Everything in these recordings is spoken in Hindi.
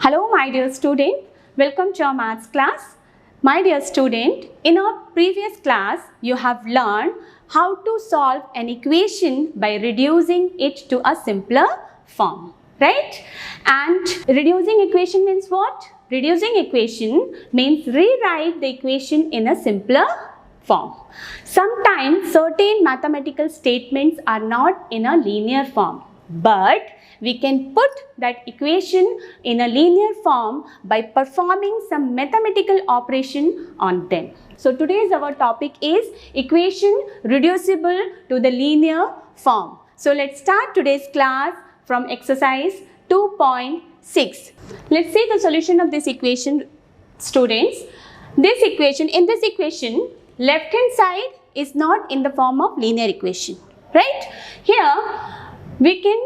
Hello my dear student, welcome to our maths class. My dear student, in our previous class you have learned how to solve an equation by reducing it to a simpler form, right? And reducing equation means what? Reducing equation means rewrite the equation in a simpler form. Sometimes certain mathematical statements are not in a linear form, but we can put that equation in a linear form by performing some mathematical operation on them. So today's our topic is equation reducible to the linear form. So let's start today's class from exercise 2.6. Let's see the solution of this equation, students. In this equation, left hand side is not in the form of linear equation, right? Here we can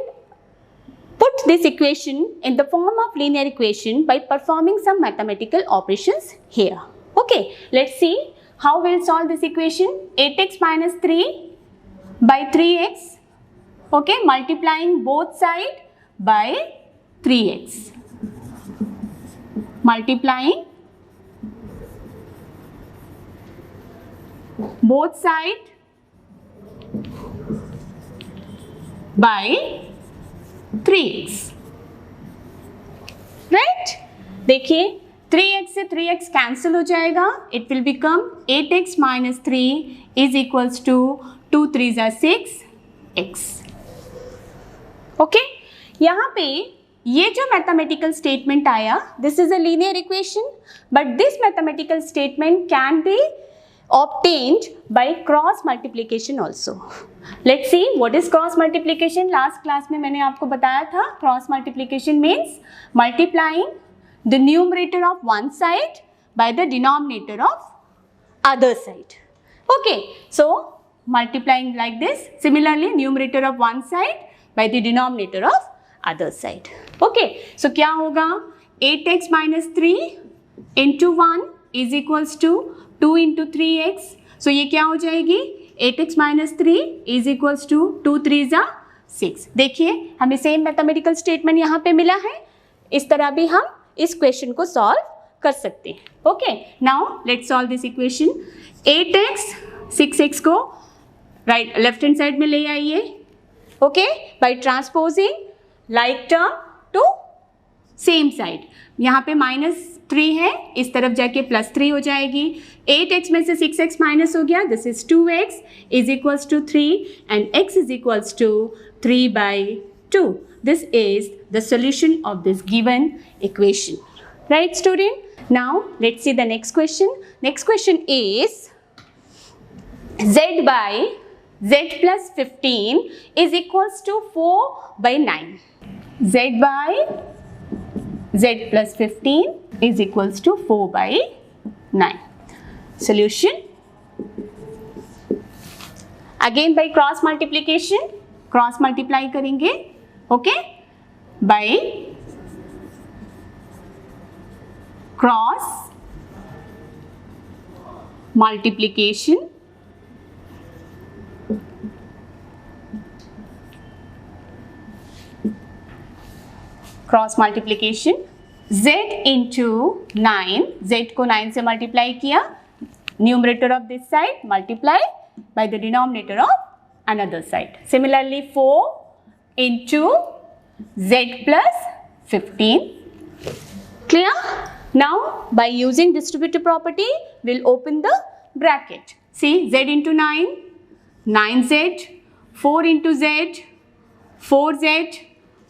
put this equation in the form of linear equation by performing some mathematical operations here. Okay, let's see how we'll solve this equation. 8x minus 3 by 3x, okay, multiplying both sides by 3x. Multiplying both sides by 3x, right? देखिए 3x से 3x कैंसिल हो जाएगा. It will become 8x minus 3 is equals to 2 3s are 6x. Okay? यहाँ पे ये जो mathematical statement आया, this is a linear equation, but this mathematical statement can be obtained by cross multiplication also. Let's see what is cross multiplication. Last class में मैंने आपको बताया था cross multiplication means multiplying the numerator of one side by the denominator of other side. Okay, so multiplying like this. Similarly, numerator of one side by the denominator of other side. Okay, so क्या होगा? 8x minus 3 into 1 is equals to 2 into 3x. So ये क्या हो जाएगी? 8x minus 3 is equals to 2 3s are 6. देखिए हमें सेम मैथमेटिकल स्टेटमेंट यहाँ पे मिला है. इस तरह भी हम इस क्वेश्चन को सॉल्व कर सकते हैं. Okay, now let's solve this equation. 8x 6x को राइट लेफ्ट हैंड साइड में ले आइए. Okay, by transposing like term to same side. यहाँ पे -3 है, इस तरफ जाके +3 हो जाएगी. 8x में से 6x माइनस हो गया, this is 2x is equals to 3 and x is equals to 3/2. This is the solution of this given equation. Right student, now let's see the next question. Next question is z by z plus 15 is equals to 4/9. z by z plus 15 is equals to 4/9. Solution. Again by cross multiplication, cross multiply करेंगे. Okay, by cross multiplication z into 9, z को 9 से मल्टीप्लाई किया, numerator of this side multiply by the denominator of another side. Similarly 4 into z plus 15. Clear? Now by using distributive property we'll open the bracket. See, z into 9, 9z, 4 into z, 4z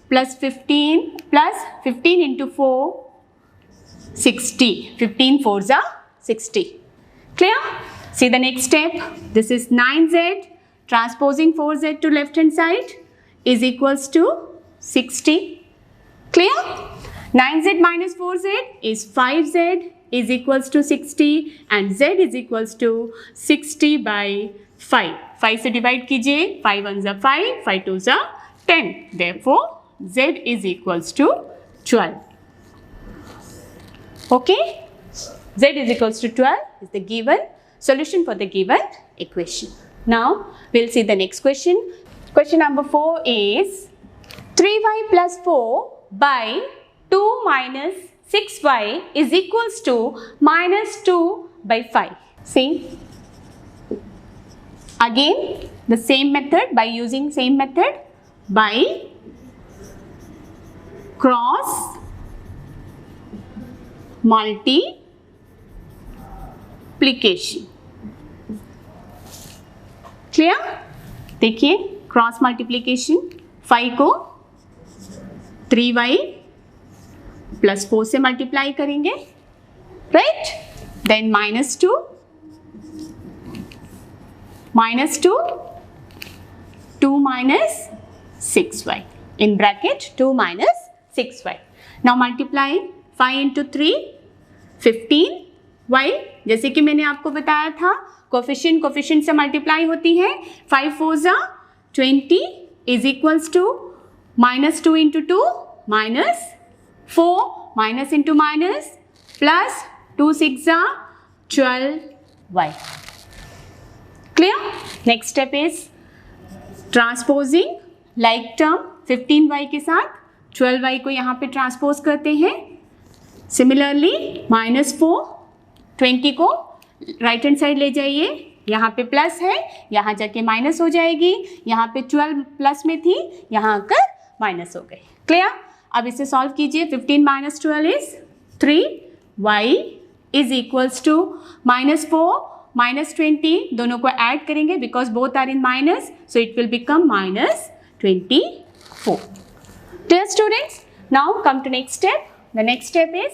plus 15 into 4, 60. 15 4s are 60. Clear? See the next step. This is 9z transposing 4z to left hand side is equals to 60. Clear? 9z minus 4z is 5z is equals to 60 and z is equals to 60/5. 5 से डिवाइड कीजिए, 5 1s are 5, 5 2s are 10. Therefore, z is equals to 12. Okay, z is equals to 12 is the given solution for the given equation. Now we'll see the next question. Question number 4 is 3y plus 4 by 2 minus 6y is equals to minus 2 by 5. See, again the same method, by using same method, by cross multiplication. Clear? देखिए क्रॉस मल्टीप्लीकेशन, 5 को 3y प्लस 4 से मल्टीप्लाई करेंगे, right? Then -2 2 minus 6y in bracket 2 minus 6y. Now multiply 5 into 3 15y. जैसे कि मैंने आपको बताया था कोफिशिएंट से मल्टीप्लाई होती है. 5 4 जा 20 is equals to -2 into 2 minus 4 minus into minus plus 2 6 जा 12y. Clear? Next step is transposing like term 15y के साथ 12y को यहाँ पे ट्रांसपोज करते हैं. सिमिलरली -4 20 को राइट हैंड साइड ले जाइए, यहाँ पे प्लस है, यहाँ जाके माइनस हो जाएगी. यहाँ पे 12 प्लस में थी, यहाँ आकर माइनस हो गई. क्लियर? अब इसे सॉल्व कीजिए. 15 minus 12 is 3y is equals to -4 -20, दोनों को ऐड करेंगे because both are in minus, so it will become -24. Dear students, now come to next step. The next step is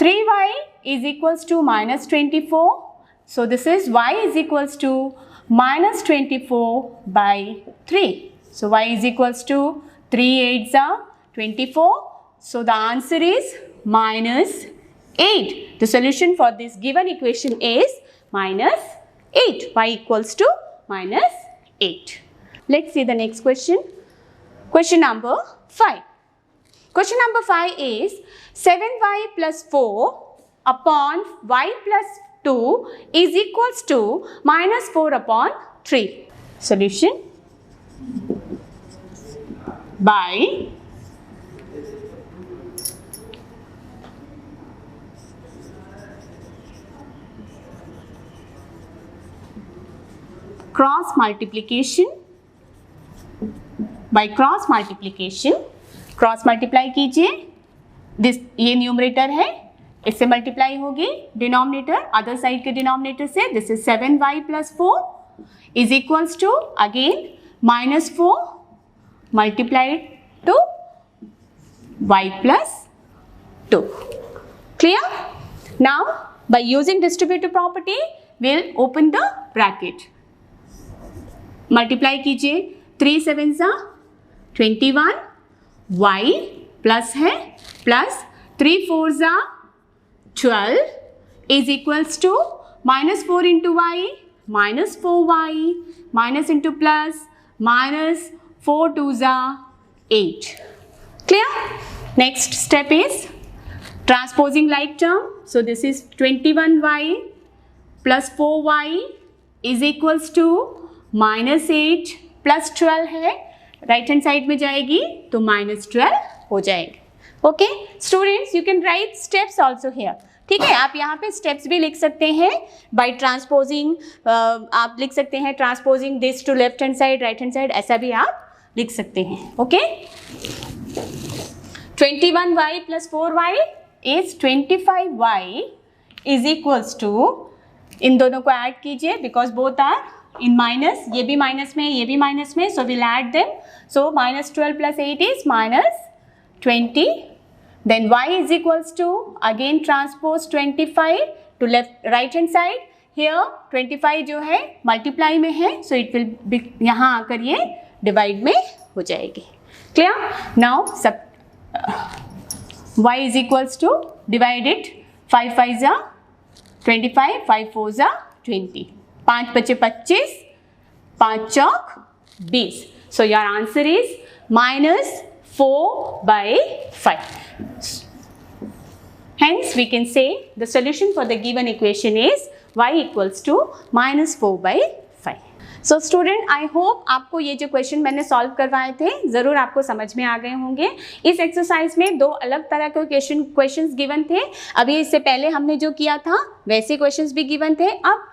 3y is equals to -24. So this is y is equals to -24 by 3. So y is equals to 3 8s are 24. So the answer is -8. The solution for this given equation is -8. Y equals to -8. Let's see the next question. Question number 5. Question number 5 is 7y plus 4 upon y plus 2 is equals to -4 upon 3. Solution by cross multiplication. By cross multiplication cross multiply कीजिए. दिस ये न्यूमरेटर है, इससे मल्टीप्लाई होगी डिनोमिनेटर अदर साइड के डिनोमिनेटर से. This is 7y plus 4 is equals to again -4 multiplied to y plus 2. Clear? Now by using distributive property will open the bracket. Multiply कीजिए. 3 7 जा 21 y प्लस है प्लस 3 4 जा 12 is equals to -4 into y -4y minus into plus -4 2 जा 8. Clear? Next step is transposing like term. So this is 21y plus 4y is equals to -8 plus 12 है, राइट हैंड साइड में जाएगी तो -12 हो जाएगी. Okay students, you can write steps also here. ठीक है, आप यहाँ पे स्टेप्स भी लिख सकते हैं बाय ट्रांसपोजिंग. आप लिख सकते हैं transposing this to left hand side right hand side, ऐसा भी आप लिख सकते हैं. Okay 21y plus 4y is 25y is equals to, इन दोनों को ऐड कीजिए because both are in minus, ये भी माइनस में ये भी माइनस में, so we'll add them. So -12 plus 8 is -20. Then y is equals to again transpose 25 to left right hand side. Here 25 जो है multiply में है, so it will be यहाँ आकर ये divide में हो जाएगी. Clear? Now सब y is equals to divide it 5 5 जा 25 5 4 जा 20. 5 बचे 25 5 चौक 20. So your answer is -4 by 5. Hence we can say the solution for the given equation is y equals to -4 by 5. So student, I hope आपको ये जो क्वेश्चन मैंने सॉल्व करवाए थे ज़रूर आपको समझ में आ गए होंगे। इस एक्सरसाइज में 2 अलग तरह के क्वेश्चंस गिवन थे। अभी इससे पहले हमने जो किया था वैसे क्वेश्चंस भी गिवन थे, अब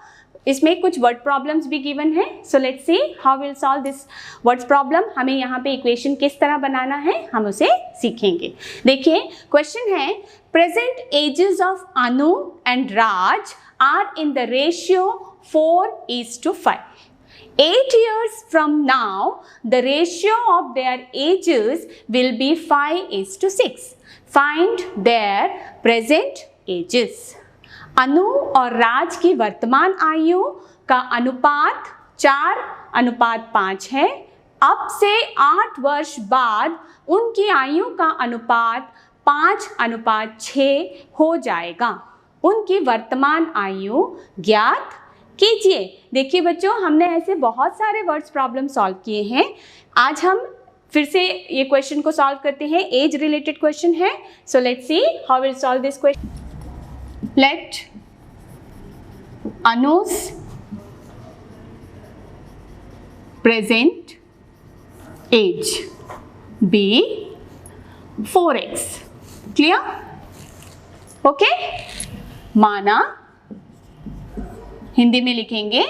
इसमें कुछ वर्ड प्रॉब्लम्स भी गिवन है। So let's see how will solve this words problem. हमें यहाँ पे इक्वेशन किस तरह बनाना है हम उसे सीखेंगे। देखिए क्वेश्चन है, present ages of Anu and Raj are in the ratio 4:5. 8 years from now, the ratio of their ages will be 5:6. Find their present ages. अनु और राज की वर्तमान आयु का अनुपात 4:5 है। अब से 8 वर्ष बाद उनकी आयु का अनुपात 5:6 हो जाएगा। उनकी वर्तमान आयु ज्ञात कीजिए। देखिए बच्चों, हमने ऐसे बहुत सारे वर्ड्स प्रॉब्लम सॉल्व किए हैं। आज हम फिर से ये क्वेश्चन को सॉल्व करते हैं। एज रिलेटेड क्वेश्चन है। So let's see how will solve this question. Let Anu's present age be 4x। Clear? Okay, माना हिंदी में लिखेंगे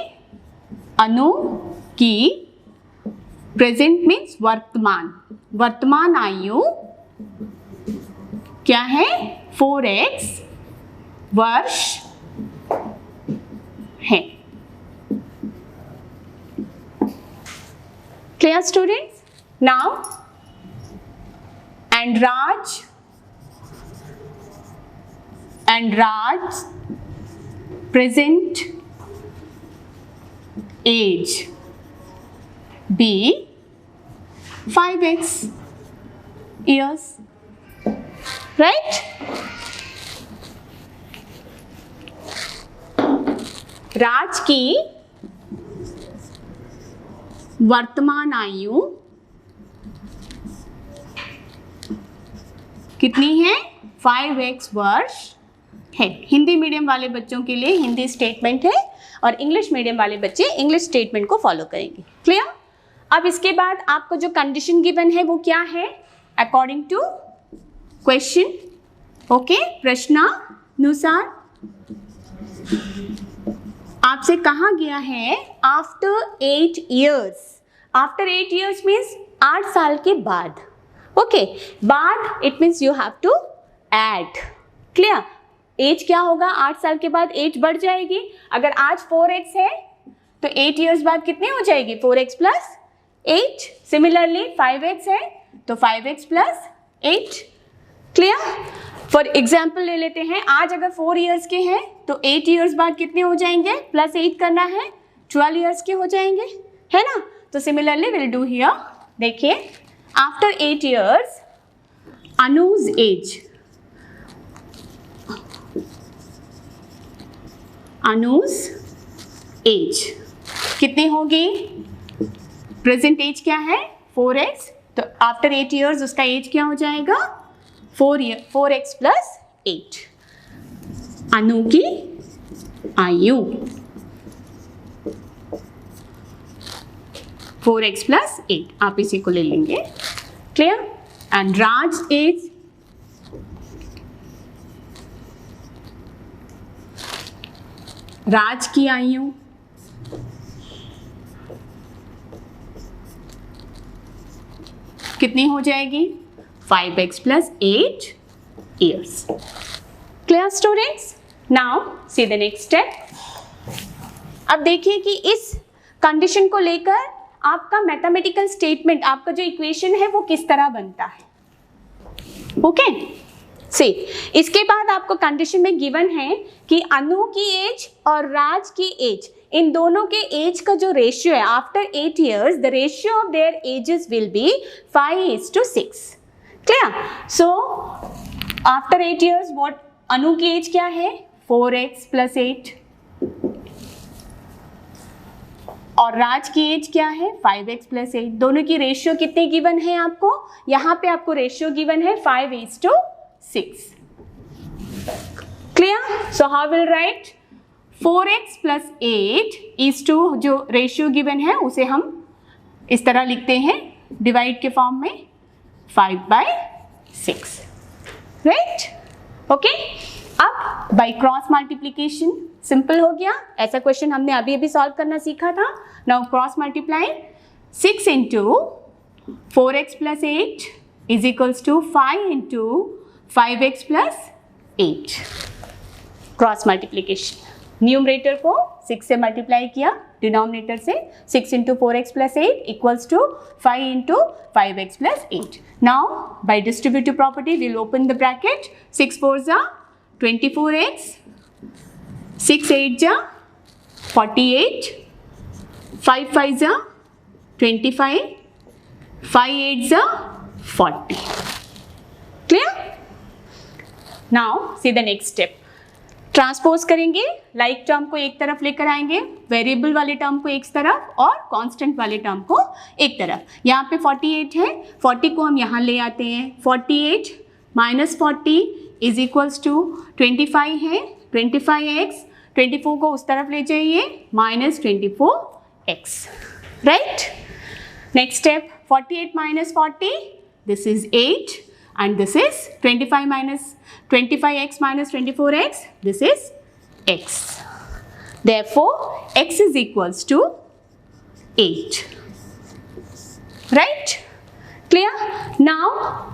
अनु की प्रेजेंट मीन्स वर्तमान आयु क्या है? 4x वर्ष है। Clear students? Now and Raj present age be 5x years, right? राज की वर्तमान आयु कितनी है? 5x वर्ष है। हिंदी मीडियम वाले बच्चों के लिए हिंदी स्टेटमेंट है और इंग्लिश मीडियम वाले बच्चे इंग्लिश स्टेटमेंट को फॉलो करेंगे। क्लियर? अब इसके बाद आपको जो कंडीशन गिवन है वो क्या है? अकॉर्डिंग टू क्वेश्चन, ओके, प्रश्नानुसार आपसे कहा गया है after 8 years। After 8 years means 8 साल के बाद। ओके, बाद it means you have to add. Clear? Age क्या होगा? 8 साल के बाद एज बढ़ जाएगी। अगर आज 4x है तो 8 years बाद कितनी हो जाएगी? 4x plus 8। सिमिलरली 5x है तो 5x plus 8। Clear? For example ले लेते हैं, आज अगर 4 years के हैं तो 8 years बाद कितने हो जाएंगे? प्लस 8 करना है, 12 years के हो जाएंगे, है ना? तो सिमिलरली विल डू हियर। देखिए, आफ्टर 8 years अनुज एज, अनुज एज कितनी होगी? प्रेजेंट एज क्या है? 4x। तो आफ्टर 8 years उसका एज क्या हो जाएगा? 4x plus 8। अनु की आयु 4x प्लस 8, आप इसी को ले लेंगे। क्लियर? एंड राज एज, राज की आयु कितनी हो जाएगी? 5x plus 8 years। Clear students? Now see the next step. अब देखिए कि इस कंडीशन को लेकर आपका मैथमेटिकल स्टेटमेंट, आपका जो इक्वेशन है वो किस तरह बनता है। ओके, सी इसके बाद आपको कंडीशन में गिवन है कि अनु की एज और राज की एज, इन दोनों के एज का जो रेशियो है after 8 years, the ratio of their ages will be 5:6। Clear? So after 8 years what Anu की एज क्या है? 4x plus 8। और राज की एज क्या है? 5x plus 8। दोनों की रेशियो कितनी गिवन है आपको? यहाँ पे आपको रेशियो गिवन है 5:6। Clear? So how will write? 4x plus 8 is to जो रेशियो गिवन है उसे हम इस तरह लिखते हैं डिवाइड के फॉर्म में 5/6, राइट? ओके, अब बाय क्रॉस मल्टीप्लीकेशन सिंपल हो गया। ऐसा क्वेश्चन हमने अभी अभी सॉल्व करना सीखा था। Now cross multiply 6 into 4x plus 8 is equals to 5 into 5x plus 8। Cross multiplication, numerator को 6 से मल्टीप्लाई किया, डिनोमिनेटर से 6 into 4x plus 8 equals to 5 into 5x plus 8। Now by distributive property we'll open the bracket, 6 4s are 24x, 6 8s are 48, 5 5s are 25, 5 8s are 40। Clear? Now see the next step. Transpose करेंगे, लाइक टर्म को एक तरफ लेकर आएंगे, वेरिएबल वाले टर्म को एक तरफ और कांस्टेंट वाले टर्म को एक तरफ। यहाँ पे 48 है, 40 को हम यहाँ ले आते हैं, 48 माइनस 40 इज इक्वल्स टू 25 है, 25x, 24 को उस तरफ ले जाइए, minus 24x, right? Next step, 48 minus 40, this is 8 and this is 25x minus 24x, this is x. Therefore, x is equals to 8. Right? Clear? Now,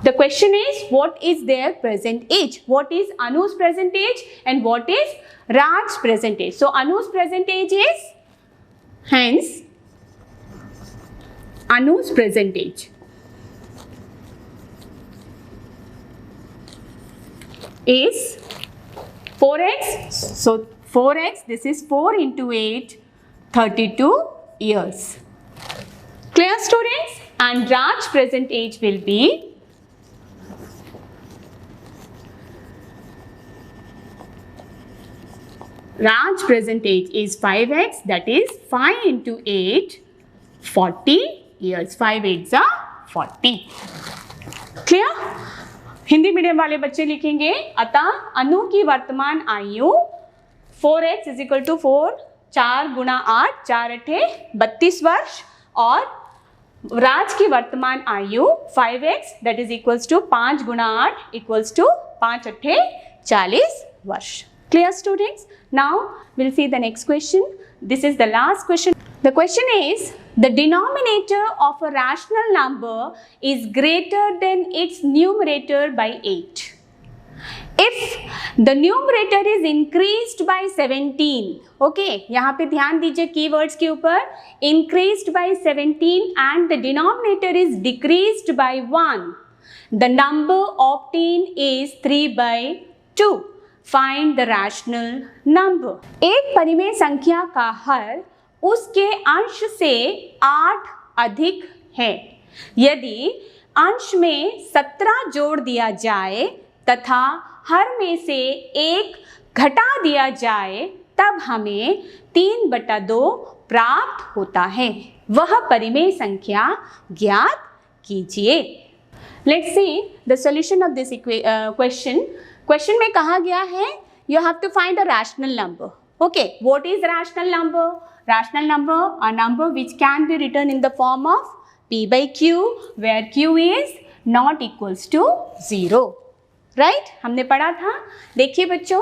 the question is, what is their present age? What is Anu's present age and what is Raj's present age? So, Anu's present age is, hence, Anu's present age is 4x. So 4x, this is 4 into 8, 32 years. Clear, students? And Raj's present age will be Raj's present age is 5x, that is 5 into 8, 40 years. 5 8s are 40. Clear? Hindi medium वाले बच्चे लिखेंगे, अतः अनु की वर्तमान आयु 4x इज इक्वल टू 4, 4 गुणा 8, 4 अठे 32 वर्ष, और राज की वर्तमान आयु 5x that is equals to 5 गुणा 8 इक्वल्स टू 5 अठे 40 वर्ष। Clear students? Now will see the next question. This is the last question. The question is, the denominator of a rational number is greater than its numerator by 8. If the numerator is increased by 17, okay, यहाँ पे ध्यान दीजिए keywords के ऊपर, increased by 17 and the denominator is decreased by 1, the number obtained is 3/2. Find the rational number. एक परिमेय संख्या का हर उसके अंश से 8 अधिक है यदि अंश में 17 जोड़ दिया जाए तथा हर में से 1 घटा दिया जाए, तब हमें 3/2 प्राप्त होता है। वह परिमेय संख्या ज्ञात कीजिए। Let's see the solution of this question. Question में कहा गया है you have to find a rational number. Okay, what is rational number? Rational number, a number which can be written in the form of P by Q, where Q is not equals to 0. Right? हमने पढ़ा था. देखिए बच्चों,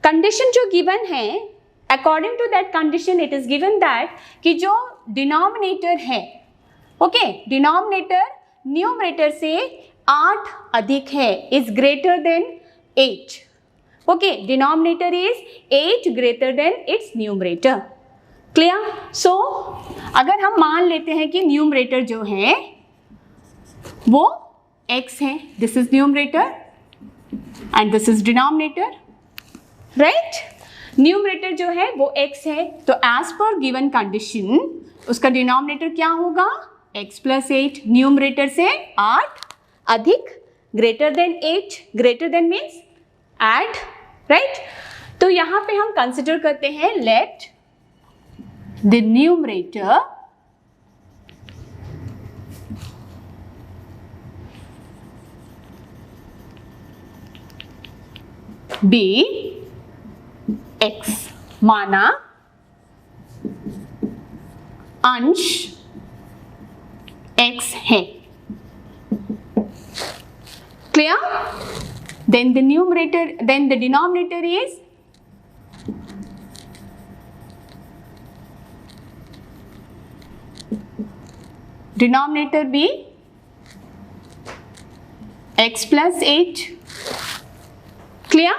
कंडीशन जो गिवन है, according to that condition it is given that कि जो डिनोमिनेटर है, ओके, डिनोमिनेटर न्यूमरेटर से 8 अधिक है, is greater than 8. Okay, denominator is 8 greater than its numerator. Clear? So अगर हम मान लेते हैं कि न्यूमरेटर जो है वो x है, this is numerator and this is denominator, right? Numerator जो है वो x है, तो एज पर गिवन कंडीशन उसका डिनोमिनेटर क्या होगा? x plus 8. न्यूमरेटर से 8 अधिक, greater than 8, greater then means add, right? तो यहाँ पे हम कंसिडर करते हैं late the numerator be x. माना अंश x है। Clear? Then the denominator is denominator be x plus 8। Clear?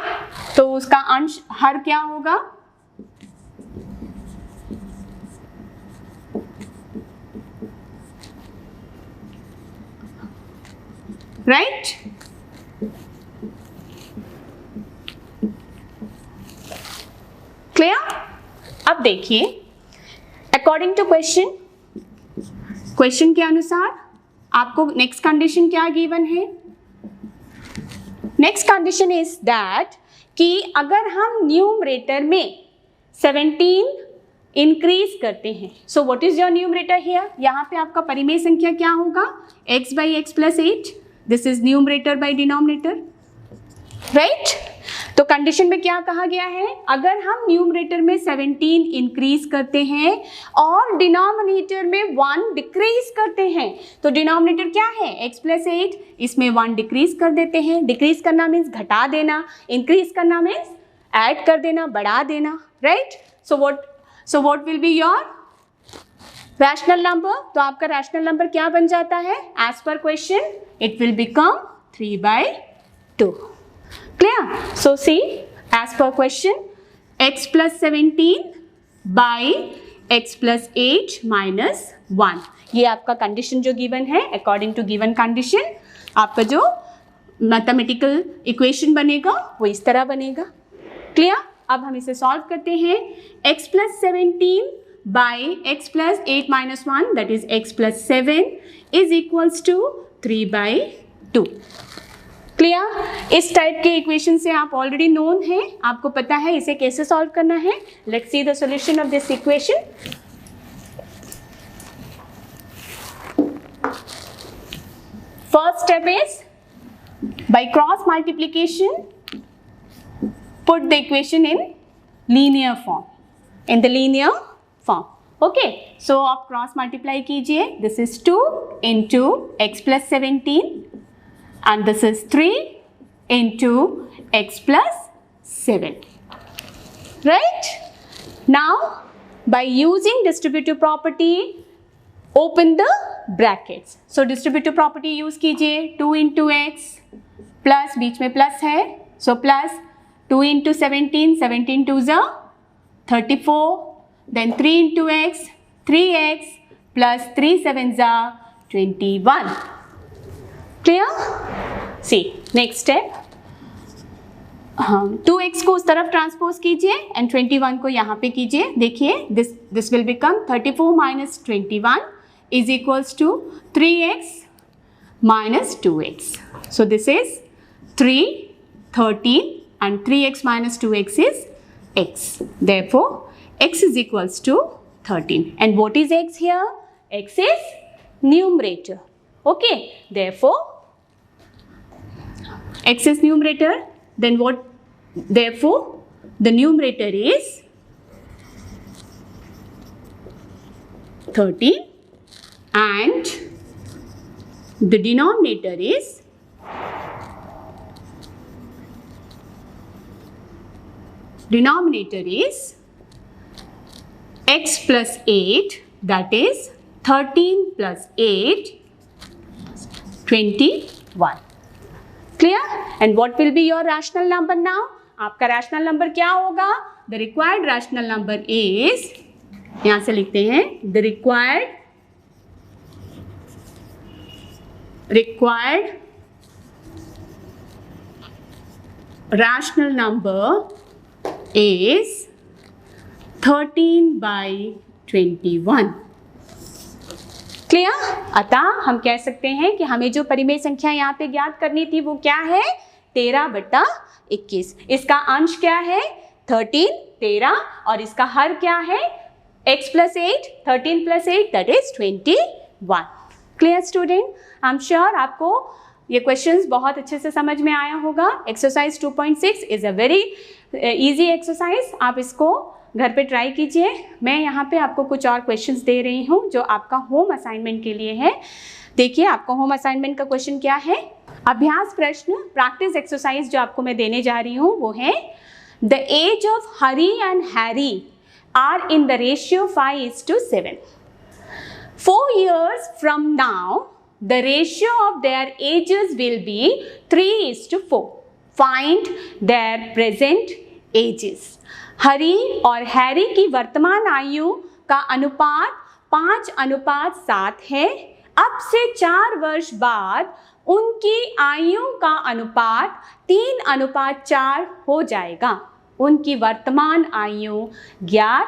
तो उसका अंश हर क्या होगा? Right? Clear? अब देखिए, अकॉर्डिंग टू क्वेश्चन के अनुसार आपको नेक्स्ट कंडीशन क्या गिवन है? नेक्स्ट कंडीशन इज दैट कि अगर हम न्यूमरेटर में 17 इंक्रीज करते हैं, so what is your numerator here? यहाँ पे आपका परिमेय संख्या क्या होगा? x by x plus 8। This is numerator by denominator, right? तो कंडीशन में क्या कहा गया है? अगर हम न्यूमरेटर में 17 इंक्रीज करते हैं और डिनोमिनेटर में 1 डिक्रीज करते हैं, तो डिनोमिनेटर क्या है? x plus 8, इसमें 1 डिक्रीज कर देते हैं। डिक्रीज करना मीन्स घटा देना, इंक्रीज करना मीन्स ऐड कर देना, बढ़ा देना, right? So what will be your rational number? तो आपका रैशनल नंबर क्या बन जाता है? एज पर question it will become 3/2। Clear? So see, as per question, x plus 17 by x plus 8 minus 1। ये आपका कंडीशन जो गिवन है, अकॉर्डिंग टू गिवन कंडीशन आपका जो मैथमेटिकल इक्वेशन बनेगा वो इस तरह बनेगा। क्लियर? अब हम इसे सॉल्व करते हैं। x plus 17 by x plus 8 minus 1, that is x plus 7 is equals to 3/2। Clear? इस टाइप के इक्वेशन से आप ऑलरेडी नोन है, आपको पता है इसे कैसे सॉल्व करना है। Let's see the solution of this equation. First step is by cross multiplication put the equation in linear form, okay? So आप क्रॉस मल्टीप्लाई कीजिए। This is 2 into x plus 17 and this is 3 into x plus 7, right? Now by using distributive property open the brackets, so distributive property use कीजिए। 2 into x plus, बीच में प्लस है, so plus 2 into 17, 17 2s are 34, then 3 into x, 3x plus 3 7s are 21। Clear? See next step, 2x को उस तरफ ट्रांसपोज कीजिए एंड 21 को यहाँ पे कीजिए। देखिए this will become 34 minus 21 is equals to 3x minus 2x। So this is 3, 13 and 3x minus 2x is x. Therefore x is equals to 13 and what is x here? X is numerator, okay? Therefore x is numerator, then what? Therefore the numerator is 13 and the denominator is x plus 8, that is 13 plus 8 21। Clear? And what will be your rational number now? आपका rational number क्या होगा? The required rational number is, यहाँ से लिखते हैं, the required rational number is 13/21। Clear? अतः हम कह सकते हैं कि हमें जो परिमेय संख्या यहाँ पे ज्ञात करनी थी वो क्या है? 13/21। इसका अंश क्या है? 13, 13 और इसका हर क्या है? x plus 8, 13 plus 8 that is 21। Clear student? I am sure आपको ये क्वेश्चंस बहुत अच्छे से समझ में आया होगा। Exercise 2.6 is a very easy exercise. आप इसको घर पे ट्राई कीजिए। मैं यहाँ पे आपको कुछ और क्वेश्चंस दे रही हूँ जो आपका होम असाइनमेंट के लिए है। देखिए आपका होम असाइनमेंट का क्वेश्चन क्या है। अभ्यास प्रश्न प्रैक्टिस एक्सरसाइज जो आपको मैं देने जा रही हूँ वो है the age of Hari and Harry are in the ratio 5:7. 4 years from now, the ratio of their ages will be 3:4. Find their present ages. हरी और हैरी की वर्तमान आयु का अनुपात 5:7 है। अब से 4 वर्ष बाद उनकी आयु का अनुपात 3:4 हो जाएगा। उनकी वर्तमान आयु ज्ञात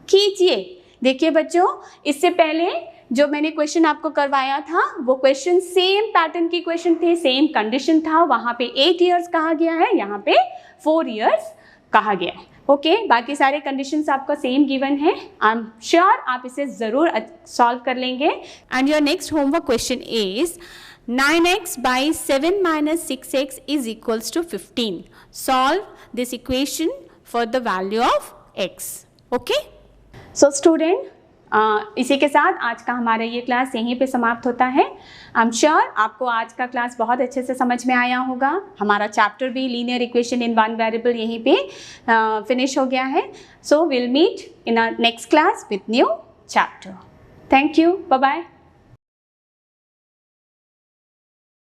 कीजिए। देखिए बच्चों, इससे पहले जो मैंने क्वेश्चन आपको करवाया था वो क्वेश्चन सेम पैटर्न की क्वेश्चन थे, सेम कंडीशन था। वहाँ पे 8 years कहा गया है, यहाँ पे 4 years कहा गया है। ओके, बाकी सारे कंडीशंस आपका सेम गिवन है। आई एम श्योर आप इसे ज़रूर सॉल्व कर लेंगे। And your next homework question is 9x by 7 minus 6x is equals to 15. Solve this equation for the value of x. Okay? So student, इसी के साथ आज का हमारा ये क्लास यहीं पे समाप्त होता है। आई एम श्योर आपको आज का क्लास बहुत अच्छे से समझ में आया होगा। हमारा चैप्टर भी linear equation in one variable यहीं पे फिनिश हो गया है। So will meet in our next class with new chapter. Thank you, bye bye.